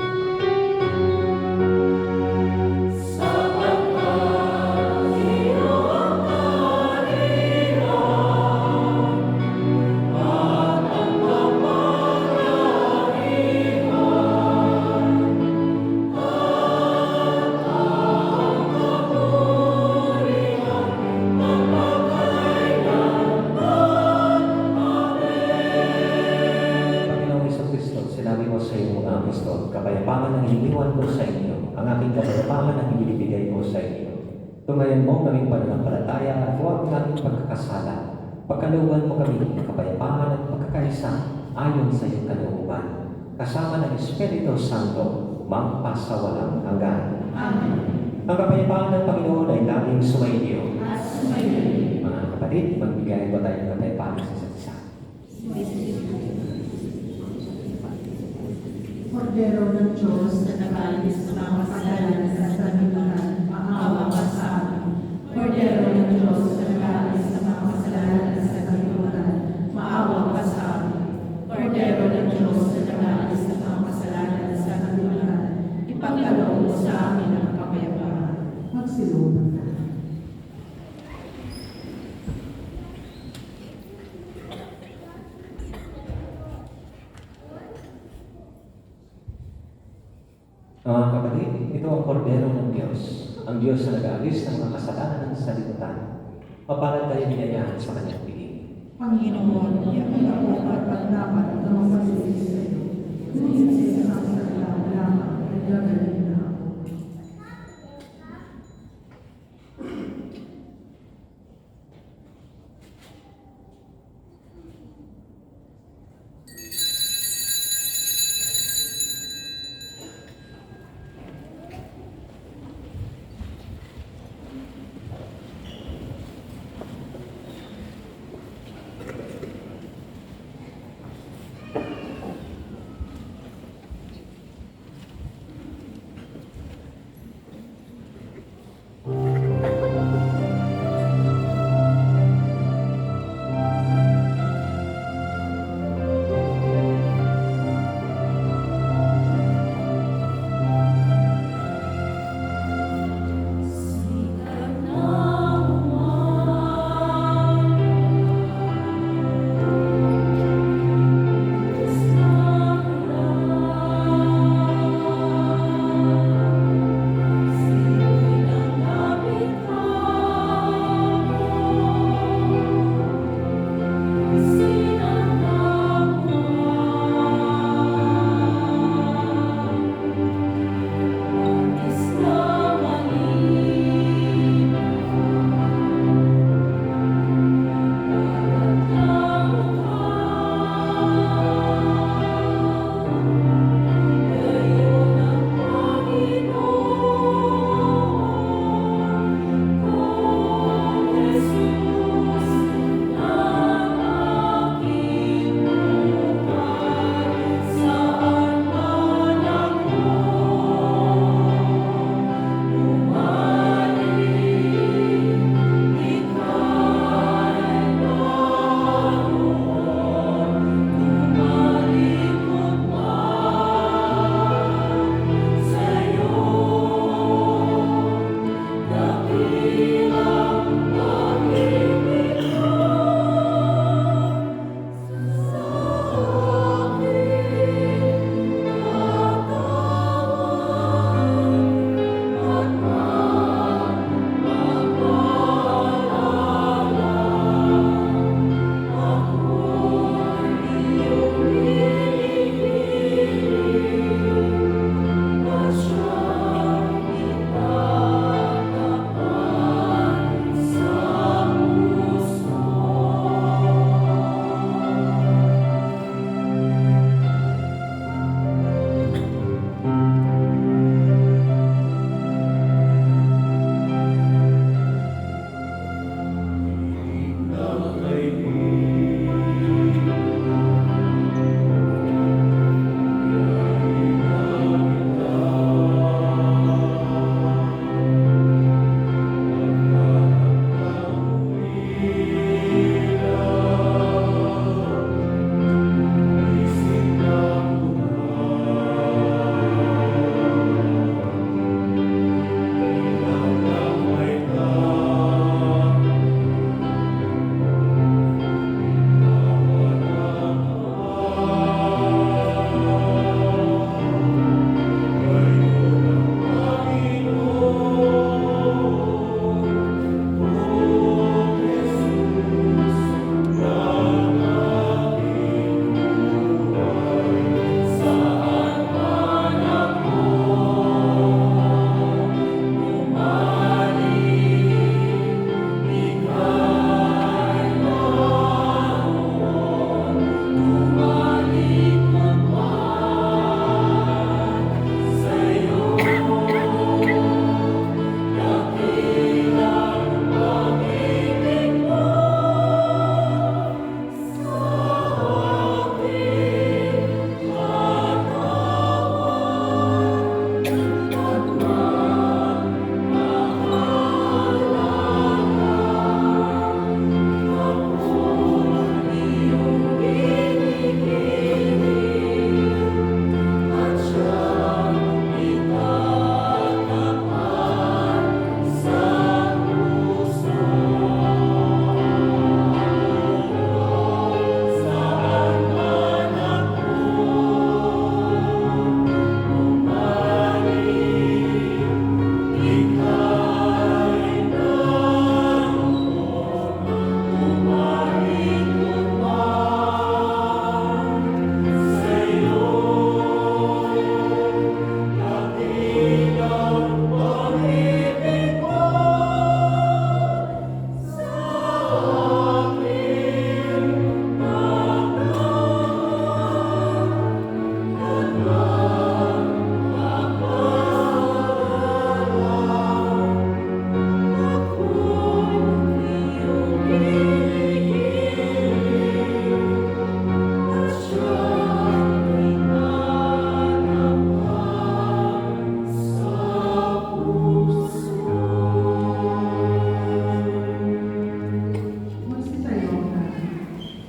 Tungayan mo kaming pananampalataya at huwag naming pagkakasala. Pagkalooban mo kami ng kapayapaan at pagkakaisa ayon sa iyong kalooban. Kasama ng Espiritu Santo, magpasawalang hanggan. Amen. Ang kapayapaan ng Panginoon ay laging sumainyo. At sumayin. Mga kapatid, magbigay po tayo ng kapayapaan sa isa't isa. Kordero ng Diyos, Sa nagalis sa mga kasalanan sa sanlibutan, maawa ka sa amin. Kordero ng Diyos, sa nagalis sa mga kasalanan sa sanlibutan, maawa ka sa amin. Kordero ng Diyos, sa nagalis sa mga kasalanan sa sanlibutan, ipagkaloob mo sa amin ang kapayapaan. magsiloob. Mga kapatid, ito ang kordero ng Diyos, ang Diyos na nag-aalis ng mga kasalanan sa liputan. Mapalad tayo binayahan sa kanyang piling. Panginoon, yakin ako at pagdapat na magpasilis sa iyo. Ngunit sa isang salita lamang, nagagaling na ako.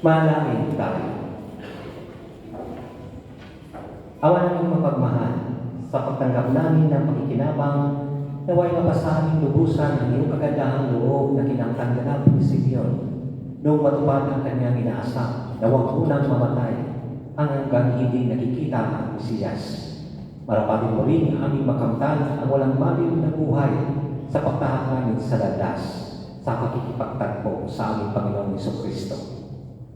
Manalangin tayo. Awa naming mapagmahal, sa pagtanggap namin ng pakikinabang, naway mapasamin lubusan ang iyong kagandahang loob na kinangtanggap ni Simeon noong matupad ang kanyang inaasam na huwag unang mamatay hanggang hindi nakikita ang Mesiyas. Marapatin mo rin ang aming makamtan ang walang maliw na buhay sa pagtahak namin sa landas sa pakikipagtagpo sa aming Panginoong Jesucristo.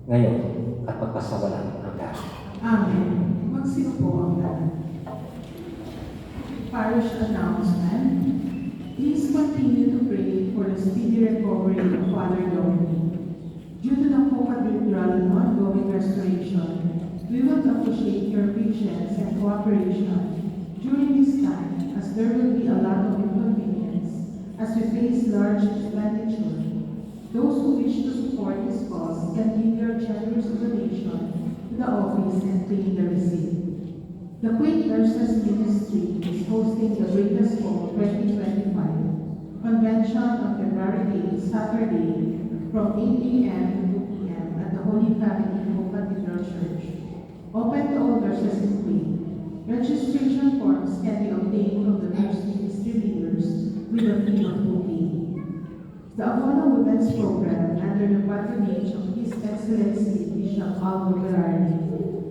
Ngayon at magpasawalang hanggan. Amen. Magsiupo ang lahat. Parish announcement. Please continue to pray for the speedy recovery of Father Dominic. Due to the co-cathedral and ongoing restoration, we will appreciate your patience and cooperation during this time, as there will be a lot of inconvenience as we face large expenditure. Those who wish to support this cause can give their generous donation to the office and pay the receipt. The Queen Nurses Ministry is hosting the Greatest Hope 2025 Convention on February 8, Saturday, from 8 a.m. to 2 p.m. at the Holy Family Hope Cathedral Church. Open to all nurses in Queen. Registration forms can be obtained from the nurse ministry leaders with a fee of 2 The Avona Women's Program, under the patronage of His Excellency Bishop Aldo Berardi,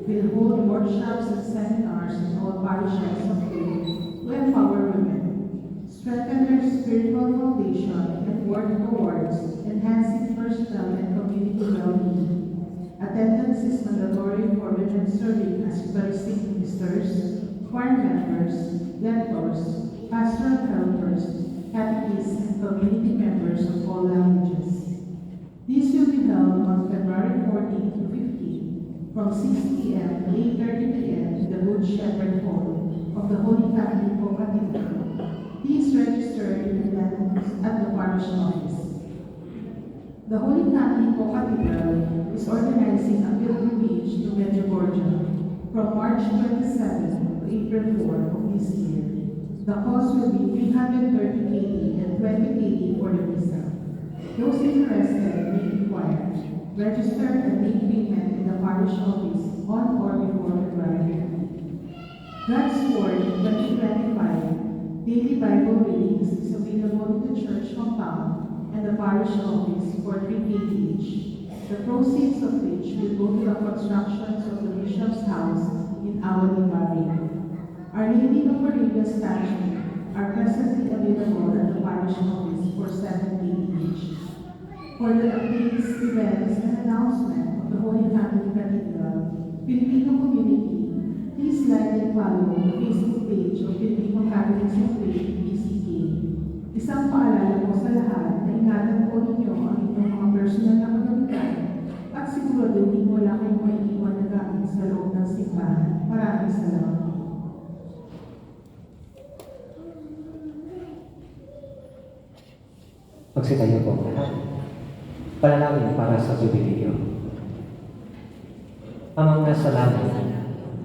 will hold workshops and seminars in all parishes of faith to empower women, strengthen their spiritual foundation, and work towards enhancing personal and community well-being. Attendance is mandatory for women serving as Eucharistic ministers, choir members, lectors, pastoral helpers, catechists, and community members of all languages. These will be held on February 14 to 15 from 6 p.m. to 8:30 p.m. in the Good Shepherd Hall of the Holy Family Hope Cathedral. Please register in advance at the parish office. The Holy Family Hope Cathedral is organizing a pilgrimage to Medjugorje from March 27 to April 4 of this year. The cost will be 330 KD and 20 KD for the visa. Those interested may inquire. Register and make payment in the parish office on or before February. God's Word 2025 Daily Bible Readings is available in the church compound and the parish office for 3 KD each. The proceeds of which will go to the constructions of the bishop's house in Awali Bari. Our Lady of Aurelia statue are presently available at the parish office for 7 KD each. For the updates, events, and announcement of the Holy Family Cathedral, Filipino community, please like and follow the Facebook page of Filipino Catholics of Faith, PCK. Isang paalala po sa lahat na ingatan po ninyo ang inyong mga personal na kagamitan at siguraduhin wala kayong maiiwan na gamit sa loob ng simbahan. Maraming salamat. Magsitayo po lahat. Panalangin para sa Jubileo. Amang nasa langit,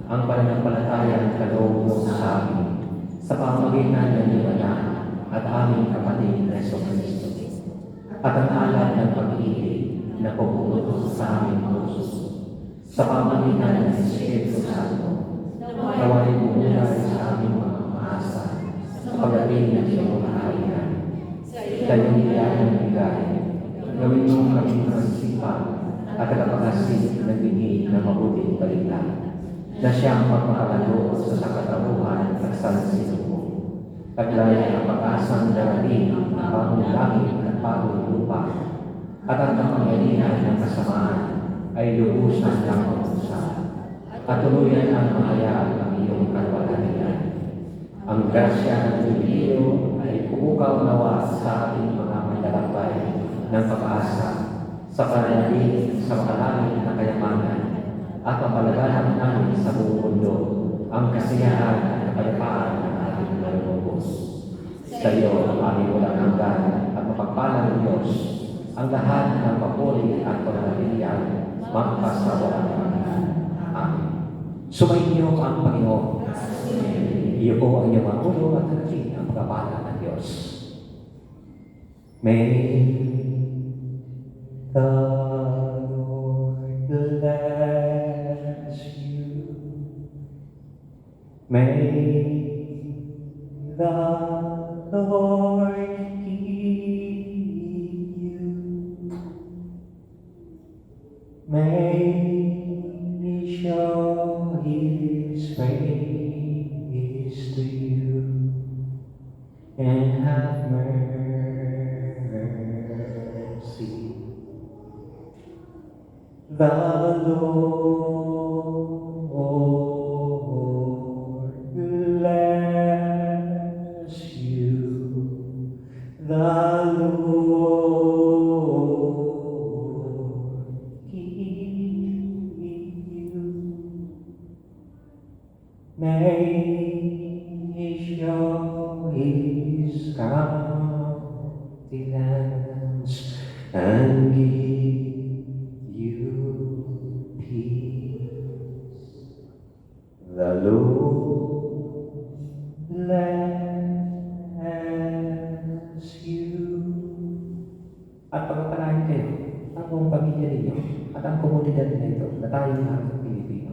ang pananampalataya ng kaloob mo sa amin sa pamamagitan ng iyong anak at aming kapatid na Jesucristo at ang alam ng pag-ibig na pupulot sa aming puso sa pamamagitan ng Espiritu Santo, naway bumulay sa aming mga umaasa sa pagdating ng iyong kaharian. Kayong iyan ng bigay, gawin mong kami masisipag at tagapag-asip ng bigay na mabuting balita na siyang magpapalago sa sakatabuhan at sansinuko. Kaglaya ang pag-asang darating ng bagong langit at bagong lupa at ang kapangyarihan ng kasamaan ay lubusan ng pag-usa at tuluyan ang mahayag ang iyong kalwalhatian. Ang grasya ng Jubileo ay pupukaw nawa sa ating mga manlalakbay ng pag-asa sa pananalig sa makalangit na kayamanan at mapalaganap namin sa buong mundo ang kasiyahan at kapayapaan ng ating malulubos. Sa iyo ang aming walang hanggan at mapagpalang Diyos ang lahat ng papuri at pananalian magpasawalang hanggan. Amen. Sumainyo ang Panginoon. Iyo po ang iyong mga ulo at natin ang pagpapala ng Diyos. May the Lord The Lord bless you. The Lord keep you. May He show His countenance and give you peace. The Lord bless you. At pagpapalain kayo ang buong pamilya ninyo at ang komunidad na ito na tayong mga Pilipino.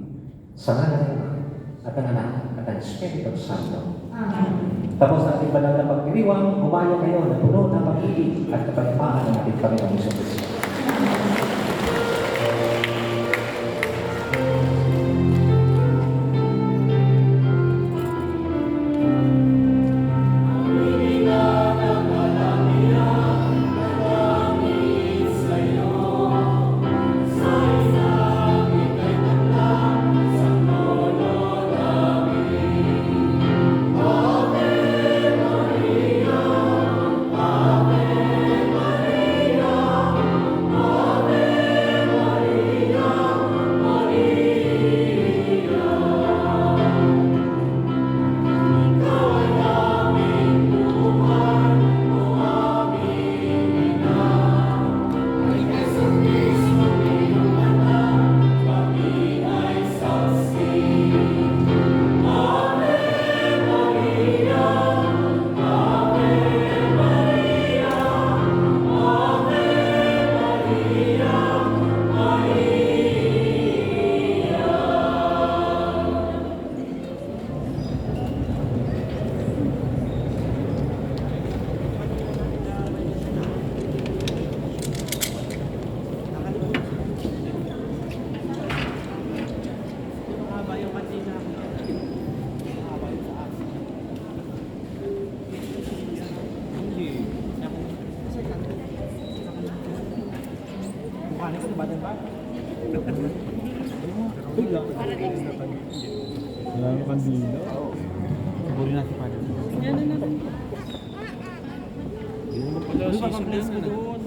Sa ngalan ng Ama at ng Anak at ng Espiritu Santo. Amen. Tapos na ating banal na pagdiriwang, humaya kayo na puno ng pag-ibig at kapayapaan ng ating Panginoong Jesucristo. Wala nang kandila. Buri natin pa rin. Yan na natin. Wala, season na doon.